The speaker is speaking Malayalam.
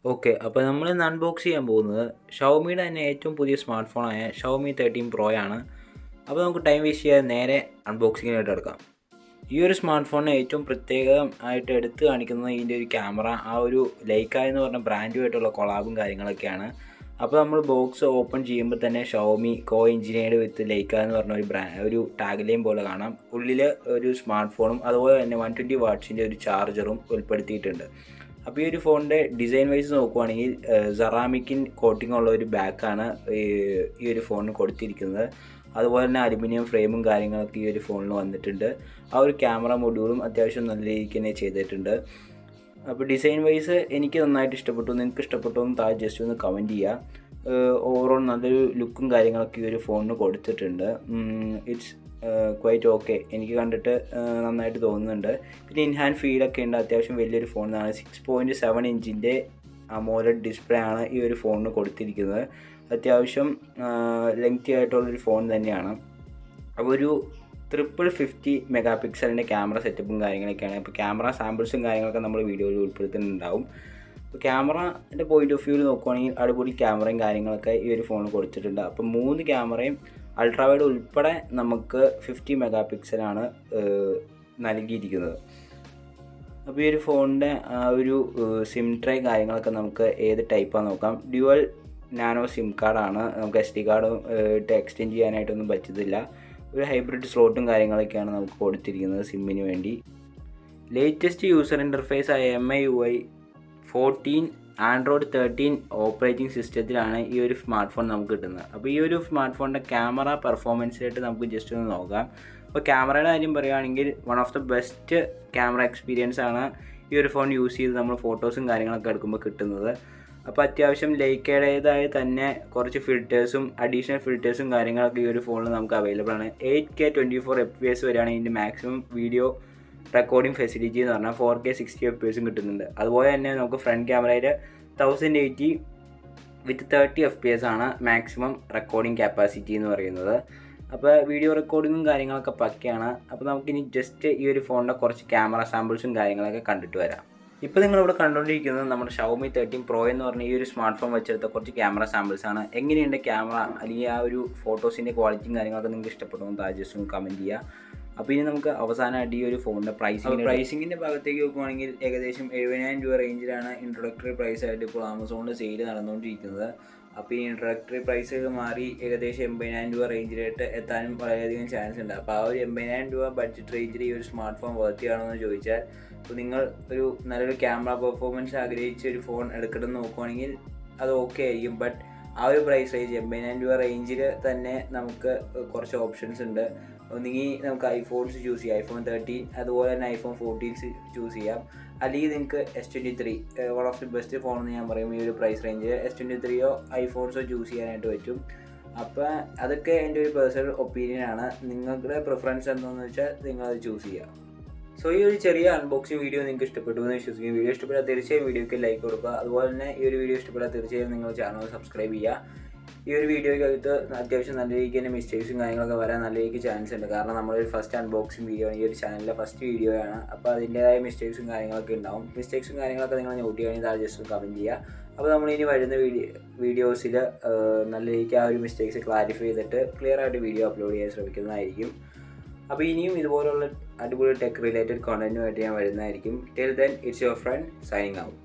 ഓക്കെ, അപ്പോൾ നമ്മൾ ഇന്ന് അൺബോക്സ് ചെയ്യാൻ പോകുന്നത് ഷവോമിയുടെ തന്നെ ഏറ്റവും പുതിയ സ്മാർട്ട് ഫോണായ ഷവോമി 13 Pro ആണ്. അപ്പോൾ നമുക്ക് ടൈം വേസ്റ്റ് ചെയ്യാതെ നേരെ അൺബോക്സിങ്ങിനായിട്ട് എടുക്കാം. ഈ ഒരു സ്മാർട്ട് ഫോണിന് ഏറ്റവും പ്രത്യേകമായിട്ട് എടുത്തു കാണിക്കുന്നത് ഇതിൻ്റെ ഒരു ക്യാമറ, ആ ഒരു ലൈക്ക എന്ന് പറഞ്ഞ ബ്രാൻഡുമായിട്ടുള്ള കൊളാബും കാര്യങ്ങളൊക്കെയാണ്. അപ്പോൾ നമ്മൾ ബോക്സ് ഓപ്പൺ ചെയ്യുമ്പോൾ തന്നെ ഷവോമി കോ എഞ്ചിനീയർഡ് വിത്ത് ലൈക്ക എന്ന് പറഞ്ഞ ഒരു ടാഗ്ലൈൻ പോലെ കാണാം. ഉള്ളിൽ ഒരു സ്മാർട്ട് ഫോണും അതുപോലെ തന്നെ 120 വാട്ട്സിൻ്റെ ഒരു ചാർജറും ഉൾപ്പെടുത്തിയിട്ടുണ്ട്. അപ്പോൾ ഈ ഒരു ഫോണിൻ്റെ ഡിസൈൻ വൈസ് നോക്കുവാണെങ്കിൽ സെറാമിക്കിൻ കോട്ടിംഗ് ഉള്ള ഒരു ബാക്കാണ് ഈ ഒരു ഫോണിന് കൊടുത്തിരിക്കുന്നത്. അതുപോലെ തന്നെ അലുമിനിയം ഫ്രെയിമും കാര്യങ്ങളൊക്കെ ഈ ഒരു ഫോണിൽ വന്നിട്ടുണ്ട്. ആ ഒരു ക്യാമറ മൊഡ്യൂളും അത്യാവശ്യം നല്ല രീതിക്ക് തന്നെ ചെയ്തിട്ടുണ്ട്. അപ്പോൾ ഡിസൈൻ വൈസ് എനിക്ക് നന്നായിട്ട് ഇഷ്ടപ്പെട്ടു. നിങ്ങൾക്ക് ഇഷ്ടപ്പെട്ടോ എന്ന് താഴെ ജസ്റ്റ് ഒന്ന് കമൻറ്റ് ചെയ്യുക. ഓവറോൾ നല്ലൊരു ലുക്കും കാര്യങ്ങളൊക്കെ ഈ ഒരു ഫോണിന് കൊടുത്തിട്ടുണ്ട്. ഇറ്റ്സ് ക്വൈറ്റ് ഓക്കെ, എനിക്ക് കണ്ടിട്ട് നന്നായിട്ട് തോന്നുന്നുണ്ട്. പിന്നെ ഇൻഹാൻഡ് ഫീലൊക്കെ ഉണ്ട്. അത്യാവശ്യം വലിയൊരു ഫോണാണ്. 6.7 ഇഞ്ചിൻ്റെ അമോലഡ് ഡിസ്പ്ലേ ആണ് ഈ ഒരു ഫോണിന് കൊടുത്തിരിക്കുന്നത്. അത്യാവശ്യം ലെങ്തി ആയിട്ടുള്ളൊരു ഫോൺ തന്നെയാണ്. അപ്പോൾ ഒരു 50 മെഗാ പിക്സലിൻ്റെ ക്യാമറ സെറ്റപ്പും കാര്യങ്ങളൊക്കെയാണ്. അപ്പോൾ ക്യാമറ സാമ്പിൾസും കാര്യങ്ങളൊക്കെ നമ്മൾ വീഡിയോയിൽ ഉൾപ്പെടുത്തുന്നുണ്ടാവും. അപ്പോൾ ക്യാമറയുടെ പോയിൻ്റ് ഓഫ് വ്യൂവിൽ നോക്കുവാണെങ്കിൽ അടിപൊളി ക്യാമറയും കാര്യങ്ങളൊക്കെ ഈ ഒരു ഫോണിൽ കൊടുത്തിട്ടുണ്ട്. അപ്പോൾ 3 ക്യാമറയും അൾട്രാവൈഡ് ഉൾപ്പെടെ നമുക്ക് 50 മെഗാ പിക്സലാണ് നൽകിയിരിക്കുന്നത്. അപ്പോൾ ഈ ഒരു ഫോണിൻ്റെ ഒരു സിം ട്രേ കാര്യങ്ങളൊക്കെ നമുക്ക് ഏത് ടൈപ്പാണെന്ന് നോക്കാം. ഡ്യുവൽ നാനോ സിം കാർഡാണ്. നമുക്ക് SD കാർഡ് ഇട്ട് എക്സ്റ്റെൻഡ് ചെയ്യാനായിട്ടൊന്നും പറ്റത്തില്ല. ഒരു ഹൈബ്രിഡ് സ്ലോട്ടും കാര്യങ്ങളൊക്കെയാണ് നമുക്ക് കൊടുത്തിരിക്കുന്നത് സിമ്മിന് വേണ്ടി. ലേറ്റസ്റ്റ് യൂസർ ഇൻ്റർഫേസ് ആയ MIUI 14 ആൻഡ്രോയിഡ് 13 ഓപ്പറേറ്റിംഗ് സിസ്റ്റത്തിലാണ് ഈ ഒരു സ്മാർട്ട് ഫോൺ നമുക്ക് കിട്ടുന്നത്. അപ്പോൾ ഈ ഒരു സ്മാർട്ട് ഫോണിൻ്റെ ക്യാമറ പെർഫോമൻസിലായിട്ട് നമുക്ക് ജസ്റ്റ് ഒന്ന് നോക്കാം. അപ്പോൾ ക്യാമറയുടെ കാര്യം പറയുകയാണെങ്കിൽ one of the best camera experience ആണ് ഈ ഒരു ഫോൺ യൂസ് ചെയ്ത് നമ്മൾ ഫോട്ടോസും കാര്യങ്ങളൊക്കെ എടുക്കുമ്പോൾ കിട്ടുന്നത്. അപ്പോൾ അത്യാവശ്യം ലൈക്കയുടേതായ തന്നെ കുറച്ച് ഫിൽറ്റേഴ്സും അഡീഷണൽ ഫിൽറ്റേഴ്സും കാര്യങ്ങളൊക്കെ ഈ ഒരു ഫോണിൽ നമുക്ക് അവൈലബിൾ ആണ്. 8K 24 FPS വരെയാണ് ഇതിൻ്റെ മാക്സിമം വീഡിയോ റെക്കോർഡിംഗ് ഫെസിലിറ്റി എന്ന് പറഞ്ഞാൽ. 4K 60 FPS കിട്ടുന്നുണ്ട്. അതുപോലെ തന്നെ നമുക്ക് ഫ്രണ്ട് ക്യാമറയിൽ 1080 വിത്ത് 30 FPS ആണ് മാക്സിമം റെക്കോർഡിംഗ് കപ്പാസിറ്റി എന്ന് പറയുന്നത്. അപ്പോൾ വീഡിയോ റെക്കോർഡിങ്ങും കാര്യങ്ങളൊക്കെ പക്കയാണ്. അപ്പോൾ നമുക്കിനി ജസ്റ്റ് ഈ ഒരു ഫോണിൻ്റെ കുറച്ച് ക്യാമറ സാമ്പിൾസും കാര്യങ്ങളൊക്കെ കണ്ടിട്ട് വരാം. ഇപ്പോൾ നിങ്ങളിവിടെ കണ്ടുകൊണ്ടിരിക്കുന്നത് നമ്മുടെ ഷവോമി 13 Pro എന്ന് പറഞ്ഞ ഈ ഒരു സ്മാർട്ട് ഫോൺ വെച്ചെടുത്ത കുറച്ച് ക്യാമറ സാമ്പിൾസാണ്. എങ്ങനെയുണ്ട് ക്യാമറ അല്ലെങ്കിൽ ആ ഒരു ഫോട്ടോസിൻ്റെ ക്വാളിറ്റിയും കാര്യങ്ങളൊക്കെ നിങ്ങൾക്ക് ഇഷ്ടപ്പെടുമെന്ന് താഴെ ജസ്റ്റ് ഒന്ന് കമൻറ്റ് ചെയ്യുക. അപ്പോൾ ഇനി നമുക്ക് അവസാനമായിട്ട് ഈ ഒരു ഫോണിൻ്റെ പ്രൈസിങ്ങിൻ്റെ ഭാഗത്തേക്ക് നോക്കുവാണെങ്കിൽ ഏകദേശം 70,000 രൂപ റേഞ്ചിലാണ് ഇൻട്രൊഡക്ടറി പ്രൈസായിട്ട് ഇപ്പോൾ ആമസോണിൽ സെയിൽ നടന്നുകൊണ്ടിരിക്കുന്നത്. അപ്പോൾ ഈ ഇൻട്രൊഡക്ടറി പ്രൈസ് മാറി ഏകദേശം 80,000 രൂപ റേഞ്ചിലായിട്ട് എത്താനും വളരെയധികം ചാൻസ് ഉണ്ട്. അപ്പോൾ ആ ഒരു 80,000 രൂപ ബഡ്ജറ്റ് റേഞ്ചിൽ ഈ ഒരു സ്മാർട്ട് ഫോൺ വർത്തിയാണോ എന്ന് ചോദിച്ചാൽ, അപ്പോൾ നിങ്ങൾ ഒരു നല്ലൊരു ക്യാമറ പെർഫോമൻസ് ആഗ്രഹിച്ച് ഒരു ഫോൺ എടുക്കണമെന്ന് നോക്കുവാണെങ്കിൽ അത് ഓക്കെ ആയിരിക്കും. ബട്ട് ആ ഒരു പ്രൈസ് റേഞ്ച് 80,000 രൂപ റേഞ്ചിൽ തന്നെ നമുക്ക് കുറച്ച് ഓപ്ഷൻസ് ഉണ്ട്. ഒന്നുകിൽ നമുക്ക് ഐഫോൺസ് ചൂസ് ചെയ്യാം, iPhone 13, അതുപോലെ തന്നെ iPhone 14 ചൂസ് ചെയ്യാം. അല്ലെങ്കിൽ നിങ്ങൾക്ക് S23 one of the best phone എന്ന് ഞാൻ പറയും. ഈ ഒരു പ്രൈസ് റേഞ്ചിൽ S23 ഐഫോൺസോ ചൂസ് ചെയ്യാനായിട്ട് പറ്റും. അപ്പോൾ അതൊക്കെ എൻ്റെ ഒരു പേഴ്സണൽ ഒപ്പീനിയനാണ്. നിങ്ങളുടെ പ്രിഫറൻസ് എന്താണെന്ന് വെച്ചാൽ നിങ്ങളത് ചൂസ് ചെയ്യുക. സോ ഈ ഒരു ചെറിയ അൺബോക്സിങ് വീഡിയോ നിങ്ങൾക്ക് ഇഷ്ടപ്പെട്ടു എന്ന് വിശ്വസിക്കും. വീഡിയോ ഇഷ്ടപ്പെട്ടാൽ തീർച്ചയായും വീഡിയോയ്ക്ക് ലൈക്ക് കൊടുക്കുക. അതുപോലെ തന്നെ ഈ ഒരു വീഡിയോ ഇഷ്ടപ്പെട്ടാൽ തീർച്ചയായും നിങ്ങൾ ചാനൽ സബ്സ്ക്രൈബ് ചെയ്യുക. ഈ ഒരു വീഡിയോയ്ക്കകത്ത് അത്യാവശ്യം നല്ല രീതിക്ക് തന്നെ മിസ്റ്റേക്സും കാര്യങ്ങളൊക്കെ വരാൻ നല്ല രീതിക്ക് ചാൻസ് ഉണ്ട്. കാരണം നമ്മളൊരു ഫസ്റ്റ് അൺബോക്സിങ് വീഡിയോ ആണ്, ഈ ഒരു ചാനലിലെ ഫസ്റ്റ് വീഡിയോ ആണ്. അപ്പോൾ അതിൻ്റേതായ മിസ്റ്റേക്സും കാര്യങ്ങളൊക്കെ ഉണ്ടാവും. മിസ്റ്റേക്സും കാര്യങ്ങളൊക്കെ നിങ്ങൾ നോട്ട് ചെയ്യുകയാണെങ്കിൽ താഴെ ജസ്റ്റ് കമൻറ്റ് ചെയ്യുക. അപ്പോൾ നമ്മളിനി വരുന്ന വീഡിയോസിൽ നല്ല രീതിക്ക് ആ ഒരു മിസ്റ്റേക്സ് ക്ലാരിഫൈ ചെയ്തിട്ട് ക്ലിയർ ആയിട്ട് വീഡിയോ അപ്ലോഡ് ചെയ്യാൻ ശ്രമിക്കുന്നതായിരിക്കും. അപ്പോൾ ഇനിയും ഇതുപോലുള്ള അടിപൊളി ടെക് റിലേറ്റഡ് കോണ്ടന്റുമായിട്ട് ഞാൻ വരുന്നതായിരിക്കും. Till then it's your friend signing out.